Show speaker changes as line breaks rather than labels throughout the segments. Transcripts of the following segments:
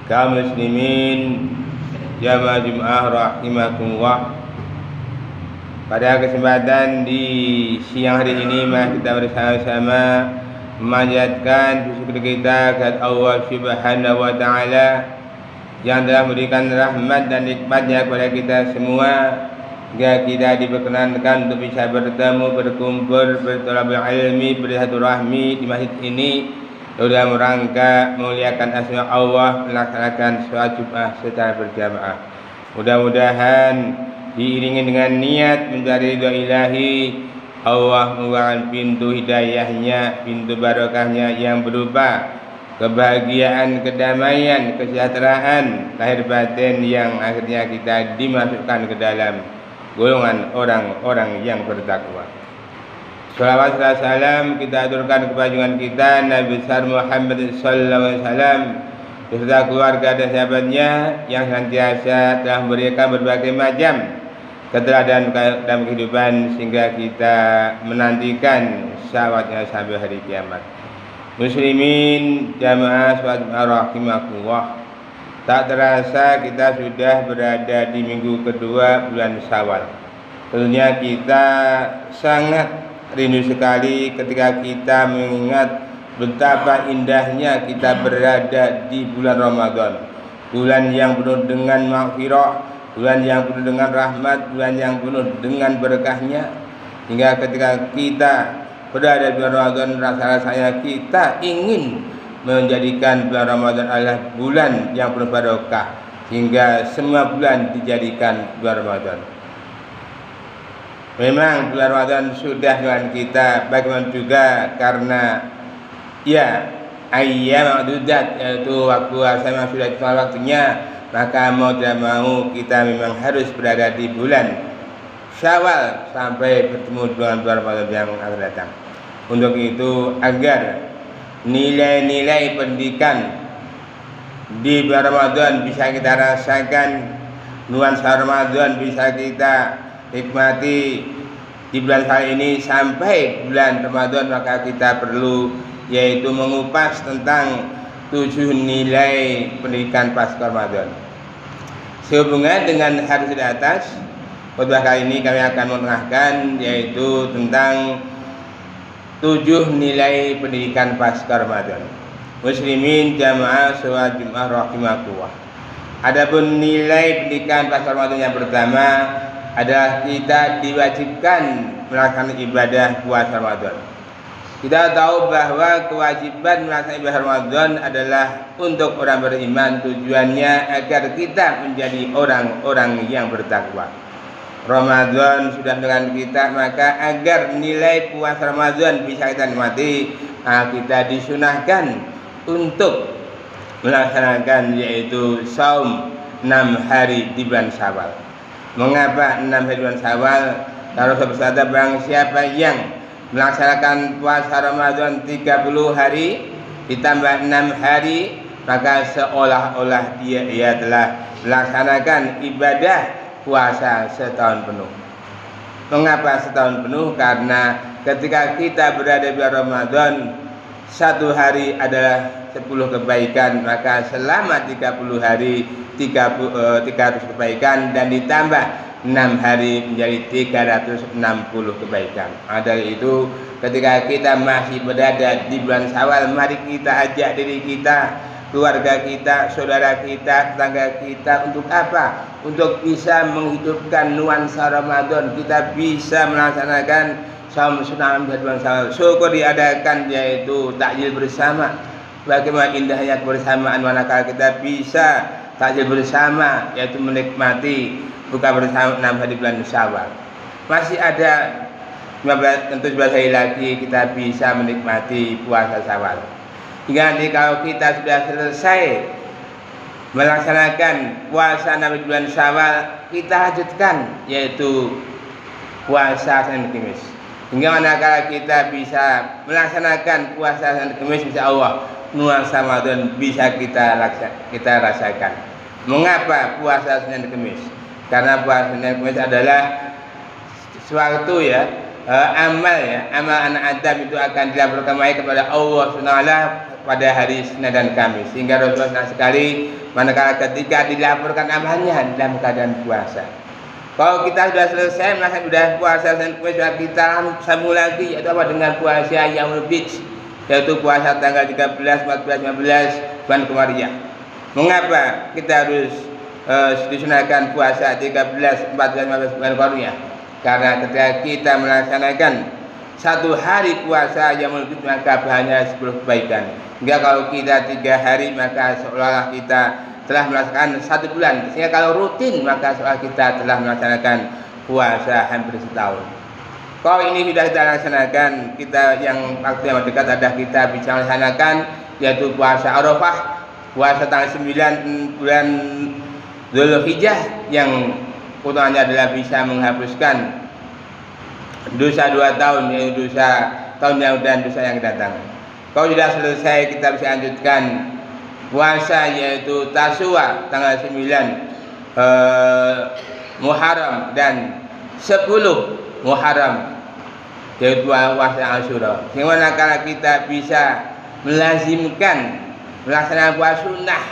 kaum muslimin jamaah Jumat rahimakumullah. Pada kesempatan di siang hari ini kita bersama-sama memanjatkan syukur kita kepada Allah Subhanahu wa taala yang telah memberikan rahmat dan nikmatnya kepada kita semua, hingga kita diperkenankan untuk bisa bertemu, berkumpul, bertolabul ilmi, bersilaturahmi di masjid ini dalam rangka memuliakan asma Allah, melaksanakan sholat Jumat secara berjamaah. Mudah-mudahan diiringi dengan niat mencari ridha ilahi, Allah membukakan pintu hidayahnya, pintu barokahnya yang berupa kebahagiaan, kedamaian, kesejahteraan lahir batin, yang akhirnya kita dimasukkan ke dalam golongan orang-orang yang bertakwa. Salawat dan salam kita aturkan kepada junjungan kita Nabi besar Muhammad sallallahu alaihi wasallam beserta keluarga dan sahabatnya yang senantiasa telah memberikan berbagai macam keteladanan dalam kehidupan sehingga kita menantikan syafaatnya sampai hari kiamat. Muslimin jamaah sholat rahimakumullah, tak terasa kita sudah berada di minggu kedua bulan Syawal. Tentunya kita sangat rindu sekali ketika kita mengingat betapa indahnya kita berada di bulan Ramadan, bulan yang penuh dengan maghfirah, bulan yang penuh dengan rahmat, bulan yang penuh dengan berkahnya, hingga ketika kita berada di bulan Ramadan rasa-rasanya kita ingin menjadikan bulan Ramadan adalah bulan yang penuh barokah, hingga semua bulan dijadikan bulan Ramadan. Memang bulan Ramadan sudah dengan kita, bagaimana juga karena ya ayyam ma'dudat, yaitu waktu puasa memang sudah tiba waktunya, maka mau tidak mau kita memang harus berada di bulan Syawal sampai bertemu dengan bulan Ramadan yang akan datang. Untuk itu, agar nilai-nilai pendidikan di bulan Ramadan bisa kita rasakan, nuansa Ramadan bisa kita nikmati di bulan kali ini sampai bulan Ramadan, maka kita perlu yaitu mengupas tentang 7 nilai pendidikan pasca Ramadan. Sehubungan dengan hadis di atas, khutbah kali ini kami akan menengahkan yaitu tentang 7 nilai pendidikan pasca Ramadan. Muslimin jamaah sholat Jumat rahimakumullah. Adapun nilai pendidikan pasca Ramadan yang pertama adalah kita diwajibkan melaksanakan ibadah puasa Ramadan. Kita tahu bahwa kewajiban melaksanakan ibadah Ramadan adalah untuk orang beriman, tujuannya agar kita menjadi orang-orang yang bertakwa. Ramadan sudah dengan kita, maka agar nilai puasa Ramadan bisa kita nikmati, kita disunahkan untuk melaksanakan yaitu saum 6 hari di bulan Syawal. Mengapa 6 hari bulan Syawal? Kalau bersabda, barang siapa yang melaksanakan puasa Ramadan 30 hari ditambah 6 hari, maka seolah-olah ia telah melaksanakan ibadah puasa setahun penuh. Mengapa setahun penuh? Karena ketika kita berada di bulan Ramadan, 1 hari adalah 10 kebaikan, maka selama 30 hari 300 kebaikan, dan ditambah 6 hari menjadi 360 kebaikan. Dari itu, ketika kita masih berada di bulan Syawal, mari kita ajak diri kita, keluarga kita, saudara kita, tetangga kita, untuk apa? Untuk bisa menghidupkan nuansa Ramadan, kita bisa melaksanakan saum sunnah di bulan Syawal. Syukur diadakan yaitu takjil bersama. Bagaimana indahnya kebersamaan manakala kita bisa takjil bersama, yaitu menikmati buka bersama 6 hari bulan Syawal. Masih ada 11 hari lagi kita bisa menikmati puasa Syawal. Hingga nanti kalau kita sudah selesai melaksanakan puasa 6 hari bulan Syawal, kita lanjutkan yaitu puasa Senin Kamis. Hingga manakala kita bisa melaksanakan puasa Senin Kamis, insya Allah nuansa Ramadan bisa kita rasakan. Mengapa puasa Senin Kamis? Karena puasa Senin Kamis adalah suatu amal anak Adam itu akan dilaporkan kepada Allah Subhanahu wa taala pada hari Senin dan Kamis, sehingga Rasulullah senang sekali manakala ketika dilaporkan amalnya dalam keadaan puasa. Kalau kita sudah selesai melaksanakan sudah puasa dan puasa kita sambung lagi, yaitu apa, dengan puasa Yaumul Bid, yaitu puasa tanggal 13, 14, 15 bulan Qamariyah. Mengapa kita harus disunahkan puasa 13, 14, 15 bulan Qamariyah? Karena ketika kita melaksanakan satu hari puasa yang lebih, maka banyak 10 kebaikan. Hingga kalau kita 3 hari maka seolah-olah kita telah melaksanakan 1 bulan. Sehingga kalau rutin maka seolah kita telah melaksanakan puasa hampir setahun. Kalau ini sudah kita laksanakan, kita yang waktu yang dekat adalah kita bisa melaksanakan yaitu puasa Arafah, puasa tanggal 9 bulan Dzulhijjah, yang utamanya adalah bisa menghapuskan dosa 2 tahun, yaitu dosa tahun yang dan dosa yang datang. Kalau sudah selesai kita bisa lanjutkan puasa yaitu Tasyua tanggal 9 Muharram dan 10 Muharram, yaitu puasa Asyura. Bagaimana kalau kita bisa melazimkan melaksanakan puasa sunnah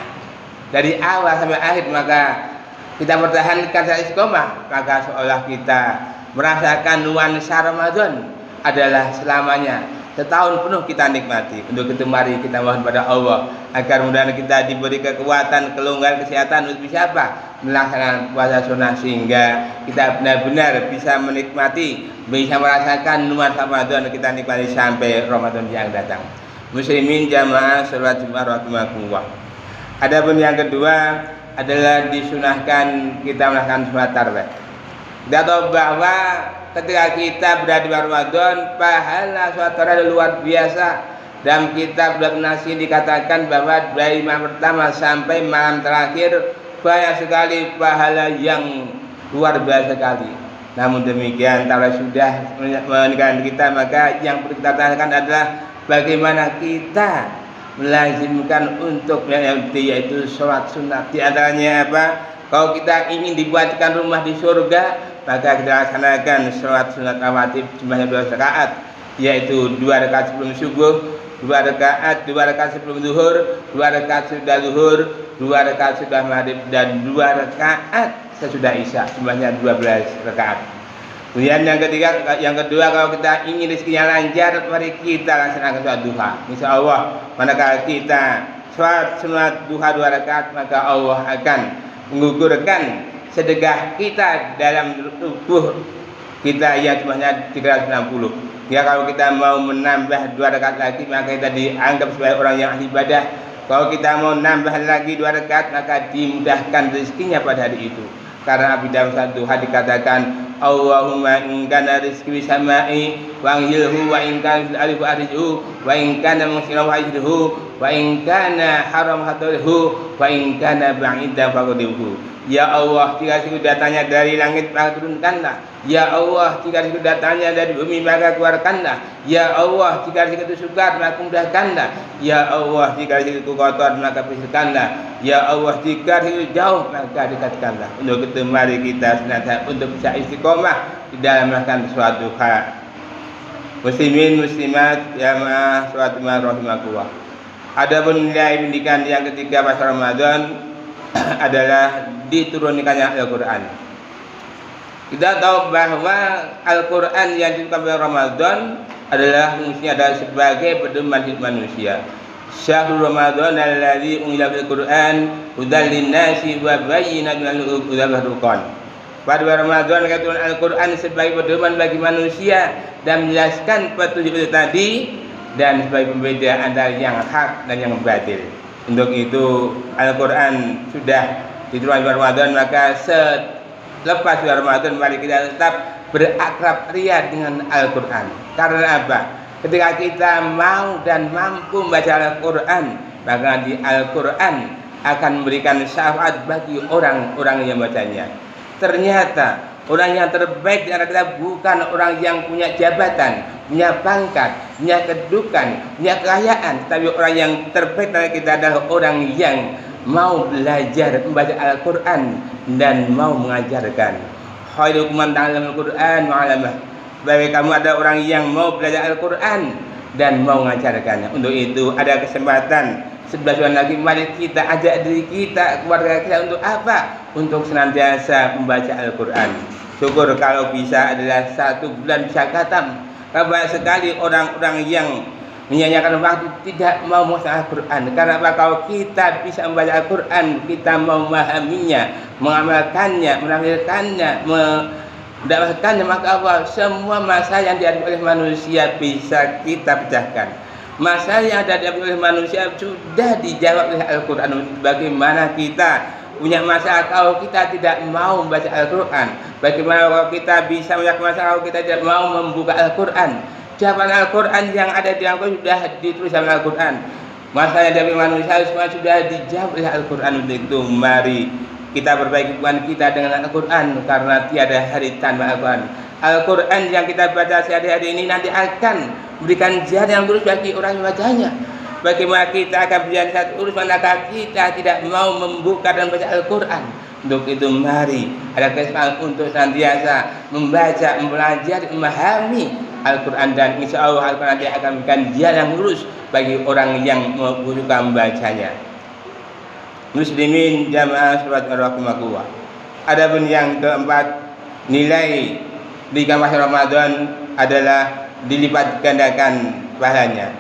dari awal sampai akhir, maka kita pertahankan secara istiqomah, maka seolah kita merasakan nuansa Ramadan adalah selamanya, setahun penuh kita nikmati. Untuk itu mari kita mohon pada Allah agar mudah-mudahan kita diberi kekuatan, kelonggaran, kesehatan untuk bisa apa? Melaksanakan puasa sunnah, sehingga kita benar-benar bisa menikmati, bisa merasakan nuansa Ramadan kita nikmati sampai Ramadan yang datang. Muslimin jamaah salat Jumat rahimakumullah. Adapun yang kedua adalah disunahkan kita melakukan sholat tarawih. Kita tahu bahwa ketika kita berada di Ramadan, pahala sholat tarawih luar biasa. Dalam kitab Bulaghul Nasi dikatakan bahwa dari malam pertama sampai malam terakhir banyak sekali pahala yang luar biasa sekali. Namun demikian, tarawih sudah meninggalkan kita, maka yang perlu kita tanyakan adalah bagaimana kita melazimkan untuk yaitu sholat sunat. Di antaranya apa? Kalau kita ingin dibuatkan rumah di surga, maka kita laksanakan sholat sunat rawatib jumlahnya 2 rakaat, yaitu 2 rakaat sebelum subuh, 2 rakaat sebelum zuhur, 2 rakaat sudah zuhur, 2 rakaat sudah maghrib, dan 2 rakaat sesudah isya, jumlahnya 12 rakaat. Kemudian yang kedua, kalau kita ingin rezekinya lancar, mari kita laksanakan sholat duha. Insya Allah, manakala kita sholat sunat duha 2 rakaat, maka Allah akan menggugurkan sedekah kita dalam tubuh kita yang jumlahnya 360. Ya, kalau kita mau menambah 2 rakaat lagi, maka kita dianggap sebagai orang yang ahli ibadah. Kalau kita mau nambah lagi 2 rakaat, maka dimudahkan rezekinya pada hari itu. Karena Abi dalam satu duha dikatakan, Allahumma in kana rizqi sama'i wa anzilhu wa in kana fil ardi fa'rijhu wa in kana muhsinan fa'rijhu wa in kana haram hatarhu wa in kana ba'idan faqadibhu. Ya Allah, jika datangnya dari langit maka turunkanlah. Ya Allah, jika datangnya dari bumi maka keluarkanlah. Ya Allah, jika itu sukar maka mudahkanlah. Ya Allah, jika itu kotor maka bersihkanlah. Ya Allah, jika itu jauh maka dekatkanlah. Untuk itu mari kita senantiasa untuk bisa istiqomah di dalam melakukan sholat duha. Muslimin muslimat jamaah sholat Jumat rahimakumullah. Adapun nilai pendidikan yang ketiga pada Ramadan adalah diturunkannya Al-Quran. Kita tahu bahwa Al-Quran yang diturunkan pada Ramadan adalah fungsinya adalah sebagai pedoman hidup manusia. Syahrul Ramadan alladzi unzila fil Qur'an hudan lin-nasi wa bayyinatin minal huda wal furqan. Pada bulan Ramadan turun Al-Quran sebagai pedoman bagi manusia dan menjelaskan petunjuk itu tadi, dan sebagai pembeda antara yang hak dan yang batil. Untuk itu Al-Quran sudah diturunkan bulan Ramadan, maka selepas bulan Ramadan mari kita tetap berakrab ria dengan Al-Quran. Karena apa? Ketika kita mau dan mampu membaca Al-Quran, maka di Al-Quran akan memberikan syafaat bagi orang-orang yang membacanya. Ternyata orang yang terbaik di antara kita bukan orang yang punya jabatan, punya pangkat, punya kedudukan, punya kekayaan, tapi orang yang terbaik dari kita adalah orang yang mau belajar membaca Al-Quran dan mau mengajarkan. Khairukum man ta'allama Al-Quran wa 'allamah. Bagi kamu ada orang yang mau belajar Al-Quran dan mau mengajarkannya. Untuk itu ada kesempatan 11 bulan lagi, mari kita ajak diri kita, keluarga kita untuk apa? Untuk senantiasa membaca Al-Quran. Syukur kalau bisa adalah 1 bulan bisa khatam. Banyak sekali orang-orang yang menyanyikan waktu tidak mau membaca Al-Quran. Karena apa? Kalau kita bisa membaca Al-Quran, kita mau memahaminya, mengamalkannya, menafsirkannya, mendapatkannya, maka Allah semua masalah yang dihadapi oleh manusia bisa kita pecahkan. Masalah yang ada oleh manusia sudah dijawab oleh Al-Quran. Bagaimana kita punya masalah kalau kita tidak mau membaca Al-Quran? Bagaimana kalau kita bisa punya masalah kalau kita tidak mau membuka Al-Quran? Jawaban Al-Quran yang ada di Al-Quran sudah ditulis dalam Al-Quran. Masalah dari manusia semua sudah dijawab oleh Al-Quran. Untuk itu mari kita perbaiki hubungan kita dengan Al-Quran, karena tiada hari tanpa Al-Quran. Al-Quran yang kita baca sehari-hari ini nanti akan memberikan jalan yang lurus bagi orang yang bacanya. Bagaimana kita akan berjalan satu lurus manakala kita tidak mau membuka dan membaca Al-Quran? Untuk itu mari ada kesempatan untuk senantiasa membaca, mempelajari, memahami Al-Quran, dan insya Allah Al-Quran nanti akan memberikan jalan yang lurus bagi orang yang suka membacanya. Muslimin jamaah sholat rahimakumullah. Adapun yang keempat, nilai di masa Ramadan adalah dilipat gandakan pahalanya.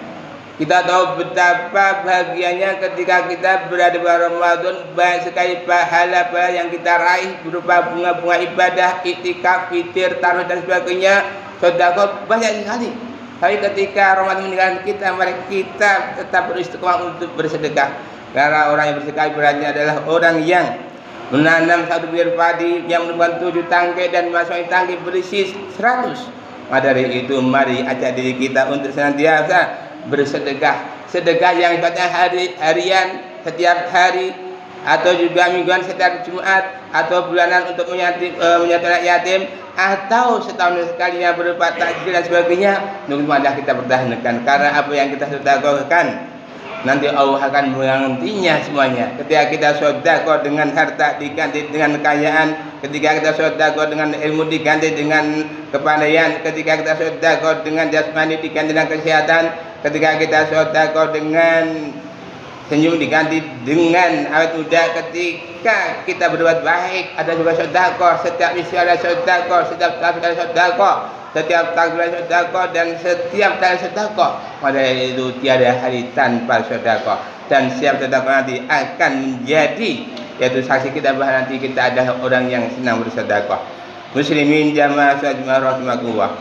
Kita tahu betapa bahagianya ketika kita berada di bulan Ramadan, banyak sekali pahala-pahala yang kita raih berupa bunga-bunga ibadah, iktikaf, fitir, tarawih dan sebagainya, sedekah banyak sekali. Tapi ketika Ramadan meninggalkan kita, mari kita tetap beristiqomah untuk bersedekah. Karena orang yang bersedekah ibaratnya adalah orang yang menanam satu bibir padi yang menumbuhkan 7 tangkai dan masuk tangkai berisi 100. Maka dari itu mari ajak diri kita untuk senantiasa bersedekah. Sedekah yang sifatnya harian setiap hari, atau juga mingguan setiap Jumat, atau bulanan untuk menyatu anak yatim, atau setahun sekalinya berupa takjil dan sebagainya. Marilah kita pertahankan, karena apa yang kita sedekahkan nanti Allah akan menggantinya semuanya. Ketika kita sedekah dengan harta diganti dengan kekayaan, ketika kita sedekah dengan ilmu diganti dengan kepandaian, ketika kita sedekah dengan jasmani diganti dengan kesehatan, ketika kita sedekah dengan senyum diganti dengan awet muda, ketika kita berbuat baik ada juga sedekah, setiap misi ada sedekah, setiap takbir ada sedekah, setiap takbir ada sedekah, dan setiap kali sedekah. Maka itu tiada hari tanpa sedekah, dan setiap sedekah nanti akan menjadi yaitu saksi kita bahwa nanti kita adalah orang yang senang bersedekah. Muslimin jamaah rahimakumullah.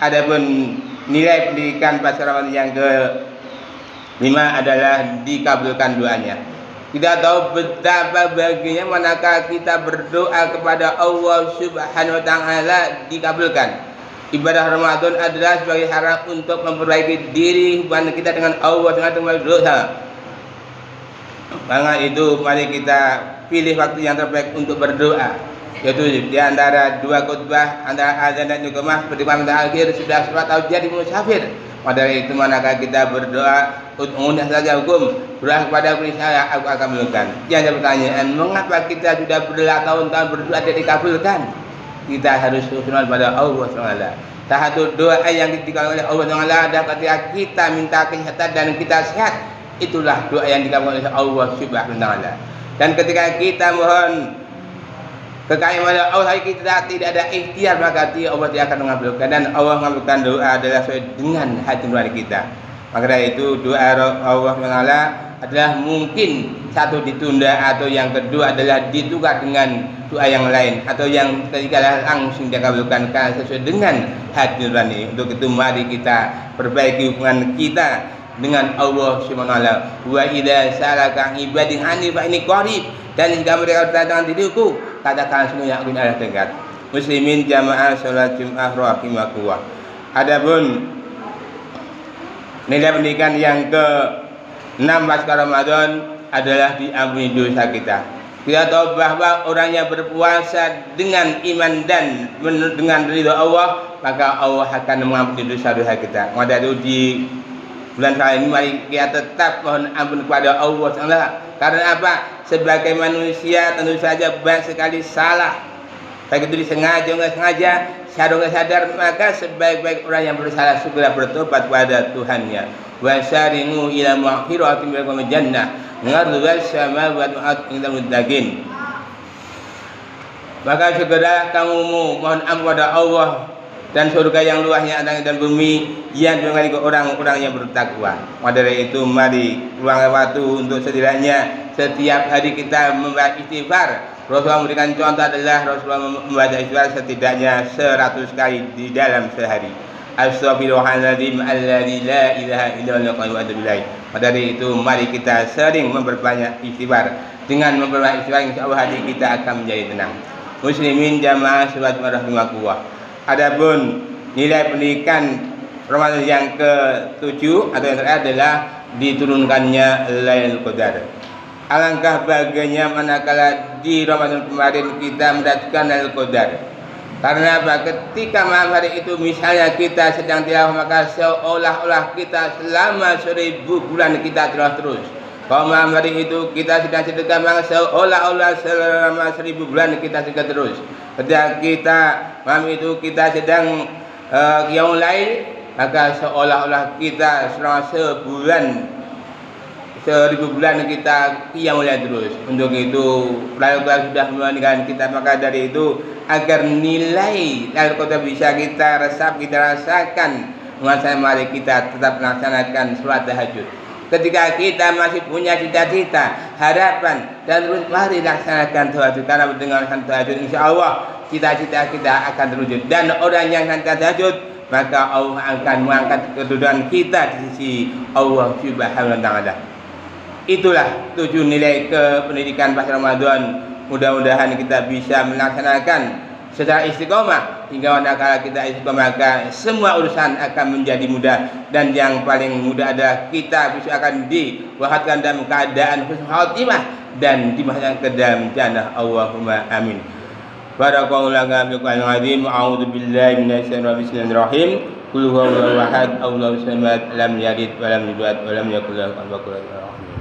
Adapun nilai pendidikan pas Ramadan yang ke-5 adalah dikabulkan doanya. Kita tahu betapa bahagianya manakala kita berdoa kepada Allah Subhanahu wa taala dikabulkan. Ibadah Ramadan adalah sebagai sarana untuk memperbaiki diri hubungan kita dengan Allah dengan dosa. Maka itu mari kita pilih waktu yang terbaik untuk berdoa, yaitu di antara 2 khutbah, antara azan dan iqamah, seperti pamit akhir sudah sholat atau jadi musafir. Pada itu manakala kita berdoa, ud'uni saja hukum, berdoa kepada aku niscaya aku akan melakukan. Yang ada pertanyaan, mengapa kita sudah bertahun-tahun berdoa tidak dikabulkan? Kita harus husnul pada Allah SWT. Satu doa yang dikabulkan oleh Allah SWT adalah ketika kita minta kesehatan dan kita sehat. Itulah doa yang dikabulkan oleh Allah SWT. Dan ketika kita mohon kekayaan pada Allah, kita tidak ada ikhtiar, maka Allah tidak akan mengabulkan. Dan Allah mengabulkan doa adalah sesuai dengan hati nurani kita. Maka dari itu doa Allah SWT adalah mungkin satu ditunda, atau yang kedua adalah ditukar dengan doa yang lain, atau yang ketiga adalah langsung dikabulkan karena sesuai dengan hati nurani. Untuk itu mari kita perbaiki hubungan kita dengan Allah Subhanahu wa taala. Wa idza salaka ibadi anni fa inni qarib, dan jika mereka bertanya dengan diriku, katakan sungguhnya aku adalah dekat. Muslimin jamaah salat Jumat rahimakumullah. Adapun nilai pendidikan yang ke-6 pasca Ramadan adalah diampuni dosa kita. Kita tahu bahwa orang yang berpuasa dengan iman dan dengan ridha Allah, maka Allah akan mengampuni dosa-dosa kita. Maka itu di bulan kali ini mari kita tetap mohon ampun kepada Allah SWT. Karena apa? Sebagai manusia tentu saja banyak sekali salah. baik itu disengaja nggak sengaja, sadar nggak sadar, maka sebaik-baik orang yang bersalah segera bertobat kepada Tuhannya. Wasari'u ila maghfiratin min rabbikum jannah ngarduha samawati wal ardu lil muttaqin. Maka segera kamu mohon ampun kepada Allah dan surga yang luasnya langit dan bumi yang dimiliki orang-orang yang bertakwa. Maka dari itu mari luangkan waktu untuk setidaknya setiap hari kita membaca istighfar. Rasulullah memberikan contoh adalah Rasulullah membaca istighfar setidaknya 100 kali di dalam sehari. Astaghfirullahaladzim alladzi la ilaha illa huwa Maka dari itu mari kita sering memperbanyak istighfar. Dengan memperbanyak istighfar insyaallah hati kita akan menjadi tenang. Muslimin jamaah salat rahimakumullah. Adapun nilai pendidikan Ramadan yang ke-7 atau yang terakhir adalah diturunkannya Lailatul Qadar. Alangkah bahagianya manakala di Ramadan kemarin kita mendapatkan Lailatul Qadar. Karena apa? Ketika malam hari itu misalnya kita sedang tilawah, maka seolah-olah kita selama 1000 bulan kita tilawah terus. Kalau malam hari itu kita sedang sedekah, maka seolah-olah selama 1000 bulan kita sedekah terus. Ketika kita malam itu kita sedang qiyamul lail, maka seolah-olah kita selama sebulan 1000 bulan kita qiyamul lail terus. Untuk itu Lailatul Qadar sudah meninggalkan kita, maka dari itu agar nilai Lailatul Qadar bisa kita rasakan, maka mari kita tetap melaksanakan sholat tahajud. Ketika kita masih punya cita-cita, harapan, dan terus mari laksanakan tahajud. Karena mendengarkan tahajud, insya Allah cita-cita kita akan terwujud. Dan orang yang melaksanakan tahajud, maka Allah akan mengangkat kedudukan kita di sisi Allah Subhanahu wa Ta'ala. Itulah 7 nilai kependidikan pas Ramadan. Mudah-mudahan kita bisa melaksanakan secara istiqomah hingga manakala kita istiqomah, maka semua urusan akan menjadi mudah, dan yang paling mudah adalah kita bisa akan diwafatkan dalam keadaan husnul khatimah dan dimasukkan ke dalam jannah. Allahumma amin. Barakallahu laka bil Qur'anil azim. A'udzu billahi minasyaitonir rajim. Bismillahirrahmanirrahim. Qul huwallahu ahad, Allahu samad, lam yalid wa lam yulad wa lam yakul lahu kufuwan ahad.